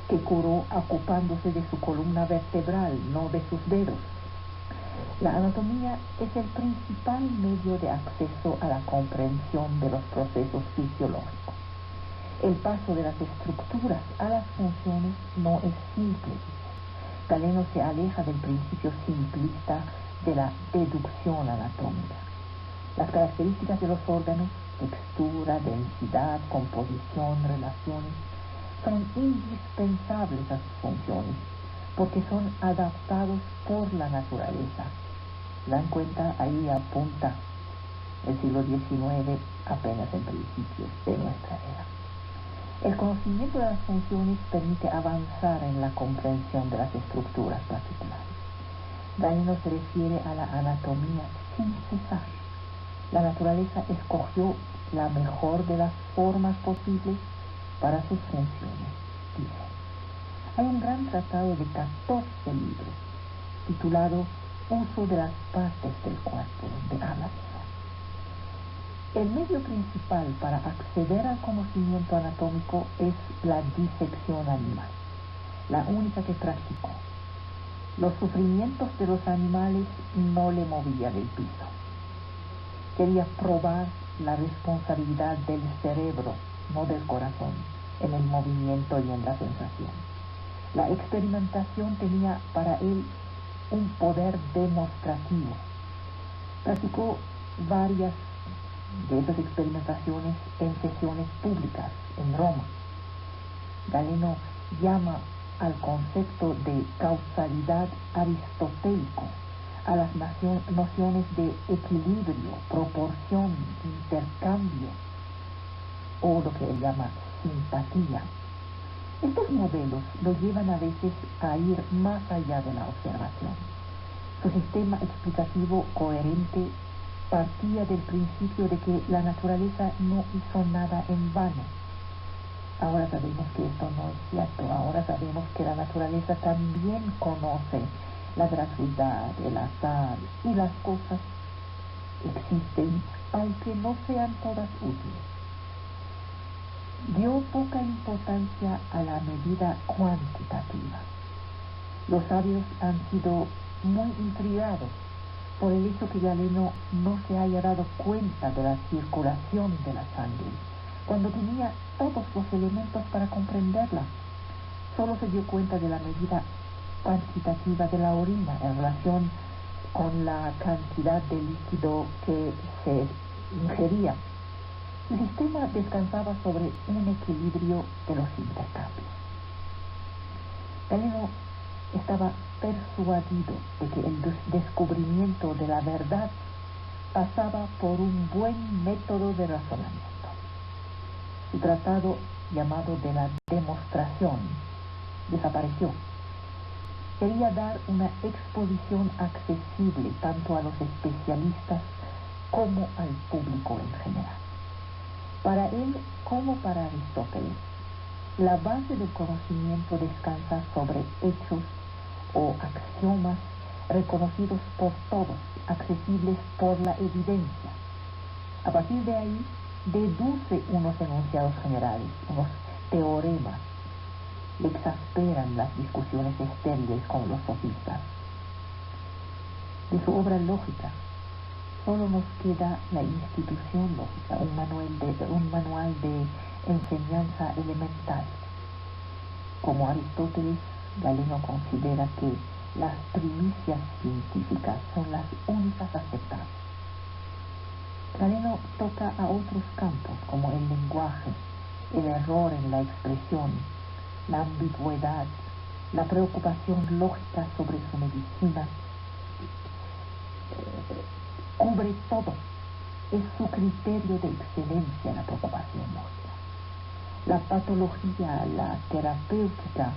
que curó ocupándose de su columna vertebral, no de sus dedos. La anatomía es el principal medio de acceso a la comprensión de los procesos fisiológicos. El paso de las estructuras a las funciones no es simple. Galeno se aleja del principio simplista de la deducción anatómica. Las características de los órganos, textura, densidad, composición, relaciones, son indispensables a sus funciones, porque son adaptados por la naturaleza. Dan cuenta, ahí apunta el siglo XIX, apenas en principios de nuestra era. El conocimiento de las funciones permite avanzar en la comprensión de las estructuras particulares. Galeno se refiere a la anatomía sin cesar. La naturaleza escogió la mejor de las formas posibles para sus funciones, dice. Hay un gran tratado de 14 libros, titulado Uso de las partes del cuerpo, donde habla de eso. El medio principal para acceder al conocimiento anatómico es la disección animal, la única que practicó. Los sufrimientos de los animales no le movían del piso. Quería probar la responsabilidad del cerebro, no del corazón, en el movimiento y en la sensación. La experimentación tenía para él un poder demostrativo. Practicó varias de esas experimentaciones en sesiones públicas en Roma. Galeno llama al concepto de causalidad aristotélico, a las nociones de equilibrio, proporción, intercambio, o lo que él llama simpatía. Estos modelos lo llevan a veces a ir más allá de la observación. Su sistema explicativo coherente partía del principio de que la naturaleza no hizo nada en vano. Ahora sabemos que esto no es cierto. Ahora sabemos que la naturaleza también conoce la gratuidad, el azar, y las cosas existen, aunque no sean todas útiles. Dio poca importancia a la medida cuantitativa. Los sabios han sido muy intrigados por el hecho que Galeno no se haya dado cuenta de la circulación de la sangre, cuando tenía todos los elementos para comprenderla. Solo se dio cuenta de la medida cuantitativa de la orina en relación con la cantidad de líquido que se ingería. El sistema descansaba sobre un equilibrio de los intercambios. Galeno estaba persuadido de que el descubrimiento de la verdad pasaba por un buen método de razonamiento. Su tratado, llamado de la demostración, desapareció. Quería dar una exposición accesible tanto a los especialistas como al público en general. Para él, como para Aristóteles, la base del conocimiento descansa sobre hechos o axiomas reconocidos por todos, accesibles por la evidencia. A partir de ahí, deduce unos enunciados generales, unos teoremas. Le exasperan las discusiones estériles con los sofistas. De su obra lógica, solo nos queda la institución lógica, un manual de enseñanza elemental. Como Aristóteles, Galeno considera que las primicias científicas son las únicas aceptables. Galeno toca a otros campos como el lenguaje, el error en la expresión, la ambigüedad, la preocupación lógica sobre su medicina. Cubre todo. Es su criterio de excelencia la preocupación lógica. La patología, la terapéutica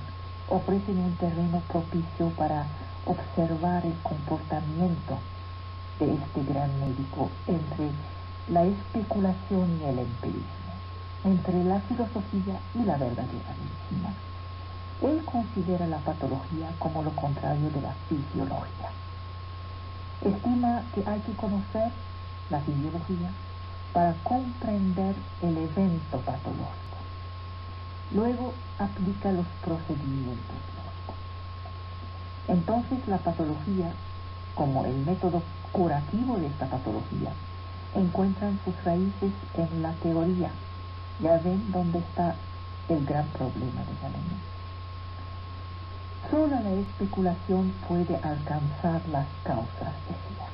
ofrecen un terreno propicio para observar el comportamiento de este gran médico entre la especulación y el empirismo, entre la filosofía y la verdadera medicina. Él considera la patología como lo contrario de la fisiología. Estima que hay que conocer la fisiología para comprender el evento patológico. Luego aplica los procedimientos lógicos. Entonces la patología, como el método curativo de esta patología, encuentran sus raíces en la teoría. Ya ven dónde está el gran problema de Galeno. Solo la especulación puede alcanzar las causas, decía.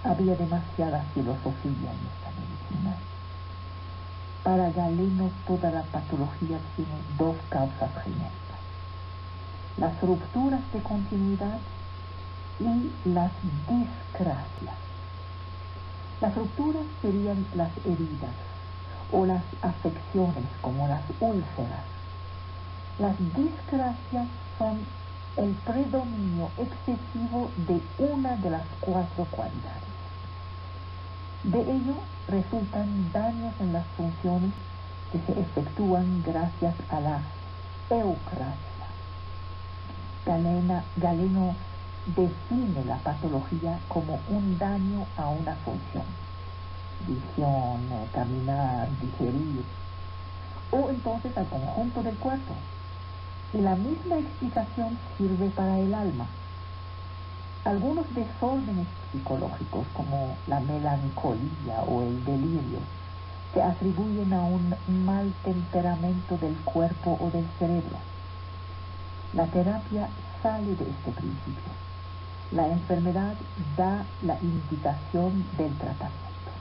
Había demasiada filosofía en esta medicina. Para Galeno toda la patología tiene dos causas genéticas: las rupturas de continuidad y las discrasias. Las rupturas serían las heridas o las afecciones como las úlceras. Las discrasias son el predominio excesivo de una de las cuatro cualidades. De ello resultan daños en las funciones que se efectúan gracias a la eucrasia. Galeno define la patología como un daño a una función: visión, caminar, digerir, o entonces al conjunto del cuerpo. Y la misma explicación sirve para el alma. Algunos desórdenes psicológicos, como la melancolía o el delirio, se atribuyen a un mal temperamento del cuerpo o del cerebro. La terapia sale de este principio. La enfermedad da la indicación del tratamiento.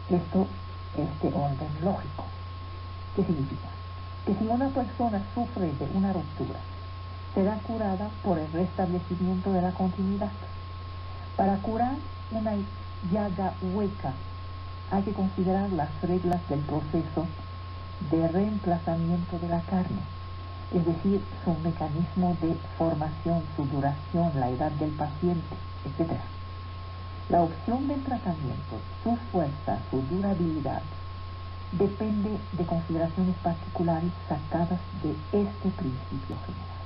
Esto es de orden lógico. ¿Qué significa? Que si una persona sufre de una ruptura, será curada por el restablecimiento de la continuidad. Para curar una llaga hueca, hay que considerar las reglas del proceso de reemplazamiento de la carne, es decir, su mecanismo de formación, su duración, la edad del paciente, etc. La opción del tratamiento, su fuerza, su durabilidad, depende de consideraciones particulares sacadas de este principio general.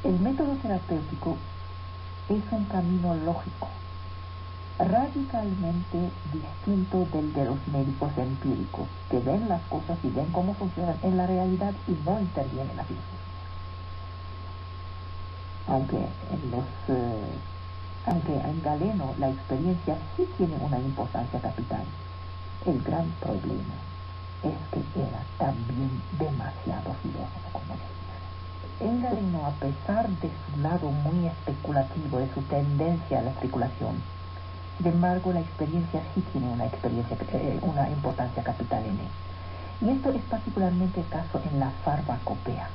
El método terapéutico es un camino lógico, radicalmente distinto del de los médicos empíricos, que ven las cosas y ven cómo funcionan en la realidad y no intervienen en la filosofía. Aunque en Galeno la experiencia sí tiene una importancia capital, el gran problema es que era también demasiado filósofo, como decía. En Galeno, a pesar de su lado muy especulativo, de su tendencia a la especulación, sin embargo, la experiencia sí tiene una importancia capital en él. Y esto es particularmente el caso en la farmacopea.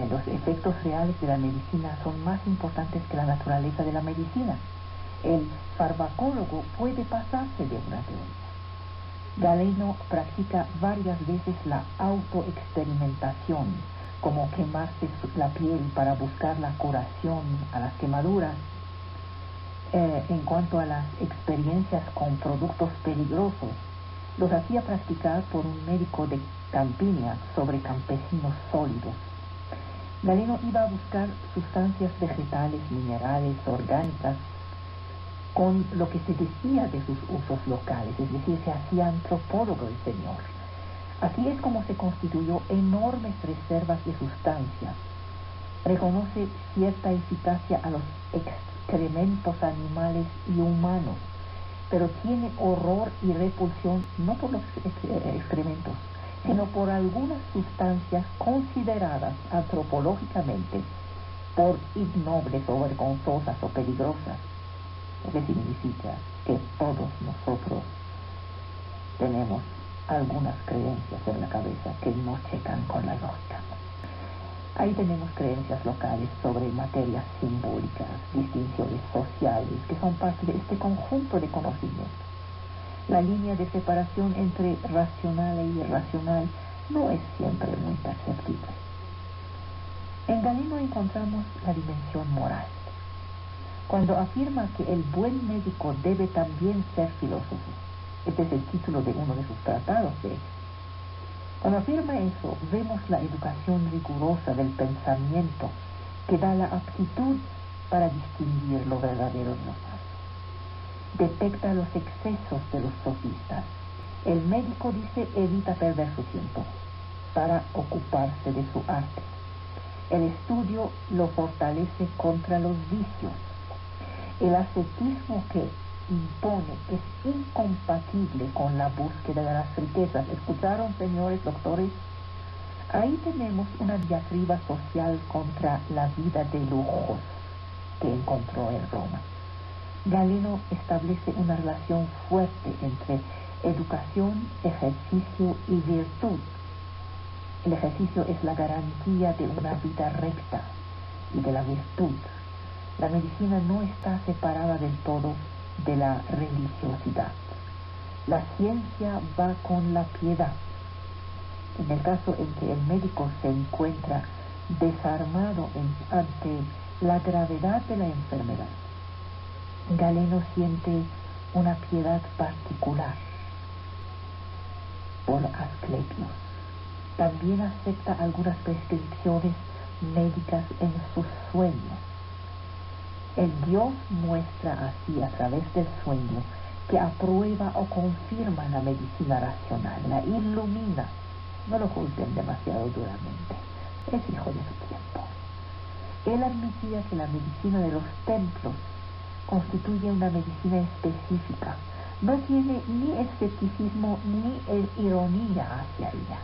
Los efectos reales de la medicina son más importantes que la naturaleza de la medicina. El farmacólogo puede pasarse de una teoría. Galeno practica varias veces la autoexperimentación, como quemarse la piel para buscar la curación a las quemaduras. En cuanto a las experiencias con productos peligrosos, los hacía practicar por un médico de Campinia sobre campesinos sólidos. Galeno iba a buscar sustancias vegetales, minerales, orgánicas, con lo que se decía de sus usos locales, es decir, se hacía antropólogo el señor. Así es como se constituyó enormes reservas de sustancias. Reconoce cierta eficacia a los excrementos animales y humanos, pero tiene horror y repulsión no por los excrementos, sino por algunas sustancias consideradas antropológicamente por ignobles o vergonzosas o peligrosas, lo que significa que todos nosotros tenemos algunas creencias en la cabeza que no checan con la lógica. Ahí tenemos creencias locales sobre materias simbólicas, distinciones sociales, que son parte de este conjunto de conocimientos. La línea de separación entre racional e irracional no es siempre muy perceptible. En Galeno encontramos la dimensión moral. Cuando afirma que el buen médico debe también ser filósofo, este es el título de uno de sus tratados, de hecho. Cuando afirma eso, vemos la educación rigurosa del pensamiento que da la aptitud para distinguir lo verdadero de lo falso. Detecta los excesos de los sofistas. El médico, dice, evita perder su tiempo para ocuparse de su arte. El estudio lo fortalece contra los vicios. El ascetismo que impone es incompatible con la búsqueda de las riquezas. ¿Escucharon, señores doctores? Ahí tenemos una diatriba social contra la vida de lujos que encontró en Roma. Galeno establece una relación fuerte entre educación, ejercicio y virtud. El ejercicio es la garantía de una vida recta y de la virtud. La medicina no está separada del todo de la religiosidad. La ciencia va con la piedad. En el caso en que el médico se encuentra desarmado ante la gravedad de la enfermedad, Galeno siente una piedad particular por Asclepios. También acepta algunas prescripciones médicas en sus sueños. El Dios muestra así a través del sueño que aprueba o confirma la medicina racional, la ilumina. No lo juzguen demasiado duramente, es hijo de su tiempo. Él admitía que la medicina de los templos constituye una medicina específica. No tiene ni escepticismo ni ironía hacia ella.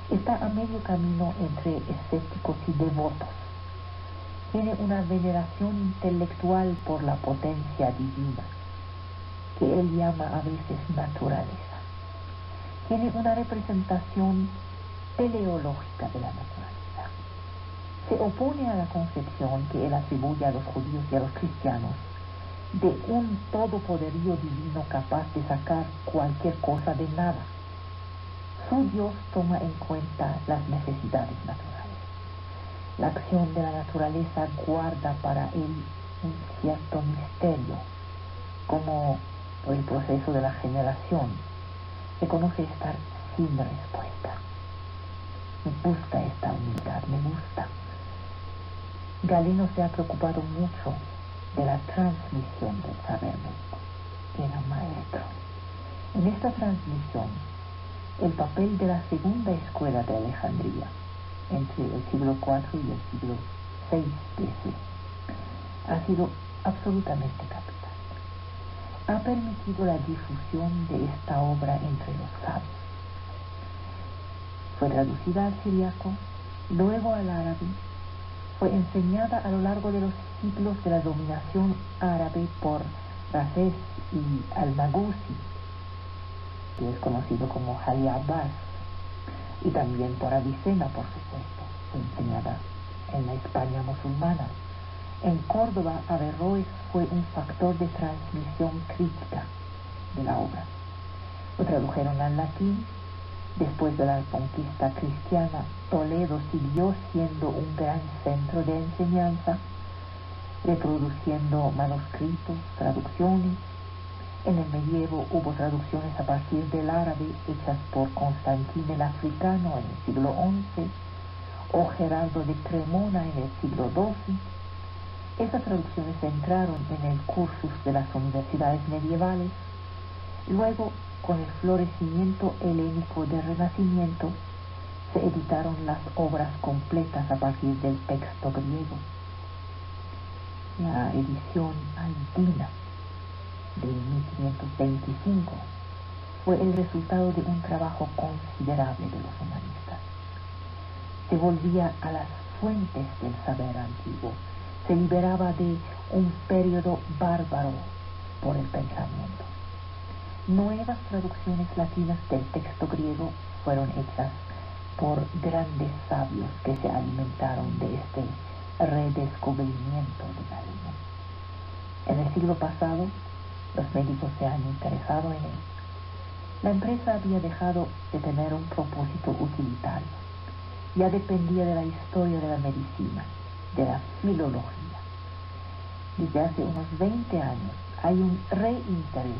Está a medio camino entre escépticos y devotos. Tiene una veneración intelectual por la potencia divina, que él llama a veces naturaleza. Tiene una representación teleológica de la naturaleza. Se opone a la concepción que él atribuye a los judíos y a los cristianos de un todopoderío divino capaz de sacar cualquier cosa de nada. Su Dios toma en cuenta las necesidades naturales. La acción de la naturaleza guarda para él un cierto misterio, como el proceso de la generación. reconoce estar sin respuesta. Me gusta esta humildad, me gusta. Galeno se ha preocupado mucho de la transmisión del saber médico. Era maestro. En esta transmisión, el papel de la segunda escuela de Alejandría, entre el siglo IV y el siglo VI DC, ha sido absolutamente capital. Ha permitido la difusión de esta obra entre los sabios. Fue traducida al siriaco, luego al árabe, fue enseñada a lo largo de los siglos de la dominación árabe por Rafes y Al-Magusi, que es conocido como Ali Abbas, y también por Avicena, por supuesto. Fue enseñada en la España musulmana. En Córdoba, Averroes fue un factor de transmisión crítica de la obra. Lo tradujeron al latín. Después de la conquista cristiana, Toledo siguió siendo un gran centro de enseñanza, reproduciendo manuscritos, traducciones. En el medievo hubo traducciones a partir del árabe hechas por Constantín el Africano en el siglo XI o Gerardo de Cremona en el siglo XII. Esas traducciones entraron en el cursus de las universidades medievales. Luego, con el florecimiento helénico del Renacimiento, se editaron las obras completas a partir del texto griego. La edición Aldina de 1525 fue el resultado de un trabajo considerable de los humanistas. Se volvía a las fuentes del saber antiguo, se liberaba de un periodo bárbaro por el pensamiento. Nuevas traducciones latinas del texto griego fueron hechas por grandes sabios que se alimentaron de este redescubrimiento de Galeno. En el siglo pasado, los médicos se han interesado en él. La empresa había dejado de tener un propósito utilitario. Ya dependía de la historia de la medicina, de la filología. Desde hace unos 20 años hay un reinterés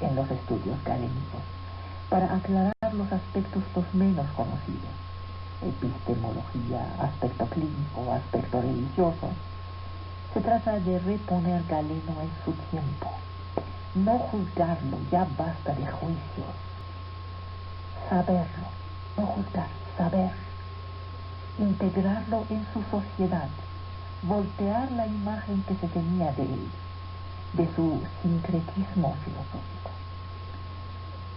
en los estudios galénicos para aclarar los aspectos los menos conocidos: epistemología, aspecto clínico, aspecto religioso. Se trata de reponer Galeno en su tiempo, no juzgarlo, ya basta de juicios. Saberlo, no juzgar, saber. Integrarlo en su sociedad, voltear la imagen que se tenía de él, de su sincretismo filosófico.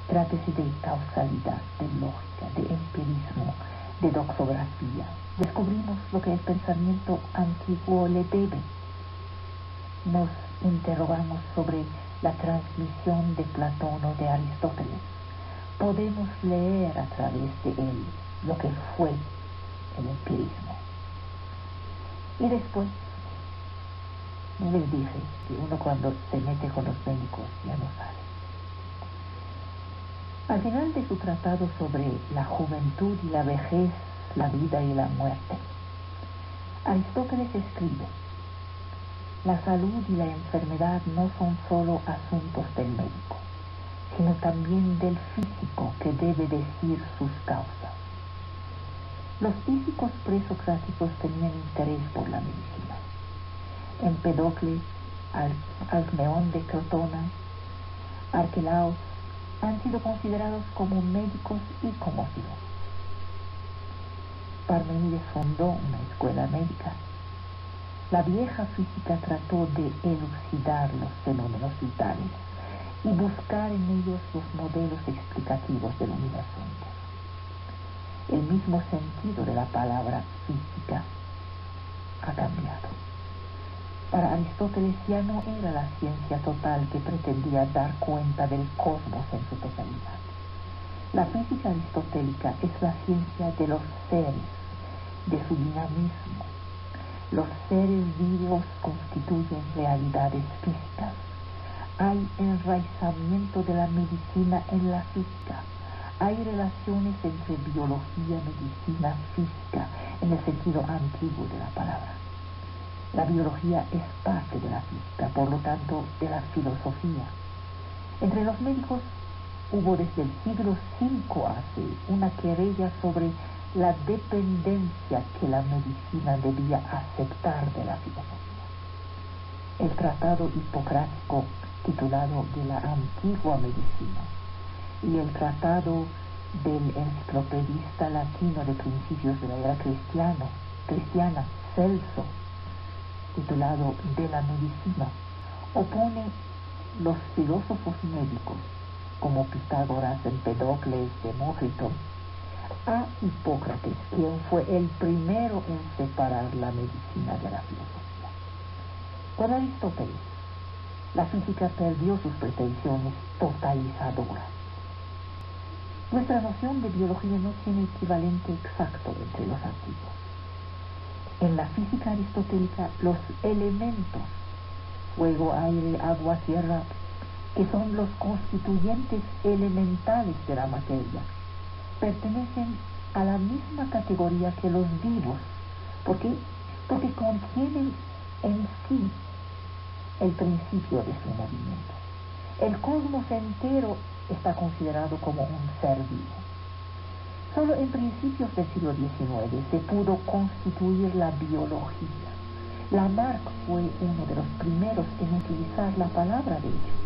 Trátese de causalidad, de lógica, de empirismo, de doxografía. Descubrimos lo que el pensamiento antiguo le debe. Nos interrogamos sobre la transmisión de Platón o de Aristóteles. Podemos leer a través de él lo que fue el empirismo. Y después, no les dije que uno cuando se mete con los médicos ya no sale. Al final de su tratado sobre la juventud y la vejez, la vida y la muerte, Aristóteles escribe: la salud y la enfermedad no son solo asuntos del médico, sino también del físico, que debe decir sus causas. Los físicos presocráticos tenían interés por la medicina. Empedocle, Alcmeón de Crotona, Arquelaos han sido considerados como médicos y como filósofos. Parménides fundó una escuela médica. La vieja física trató de elucidar los fenómenos vitales y buscar en ellos los modelos explicativos del universo entero. El mismo sentido de la palabra física ha cambiado. Para Aristóteles ya no era la ciencia total que pretendía dar cuenta del cosmos en su totalidad. La física aristotélica es la ciencia de los seres, de su dinamismo. Los seres vivos constituyen realidades físicas. Hay enraizamiento de la medicina en la física. Hay relaciones entre biología, medicina, física, en el sentido antiguo de la palabra. La biología es parte de la física, por lo tanto, de la filosofía. Entre los médicos hubo desde el siglo V hace una querella sobre la dependencia que la medicina debía aceptar de la filosofía. El tratado hipocrático titulado de la antigua medicina y el tratado del enciclopedista latino de principios de la era cristiana, Celso, titulado de la medicina, opone los filósofos médicos como Pitágoras, Empedocles, Demócrito, a Hipócrates, quien fue el primero en separar la medicina de la filosofía. Con Aristóteles, la física perdió sus pretensiones totalizadoras. Nuestra noción de biología no tiene equivalente exacto entre los antiguos. En la física aristotélica, los elementos, fuego, aire, agua, tierra, que son los constituyentes elementales de la materia, pertenecen a la misma categoría que los vivos. ¿Por qué? Porque contienen en sí el principio de su movimiento. El cosmos entero está considerado como un ser vivo. Solo en principios del siglo XIX se pudo constituir la biología. Lamarck fue uno de los primeros en utilizar la palabra, de hecho.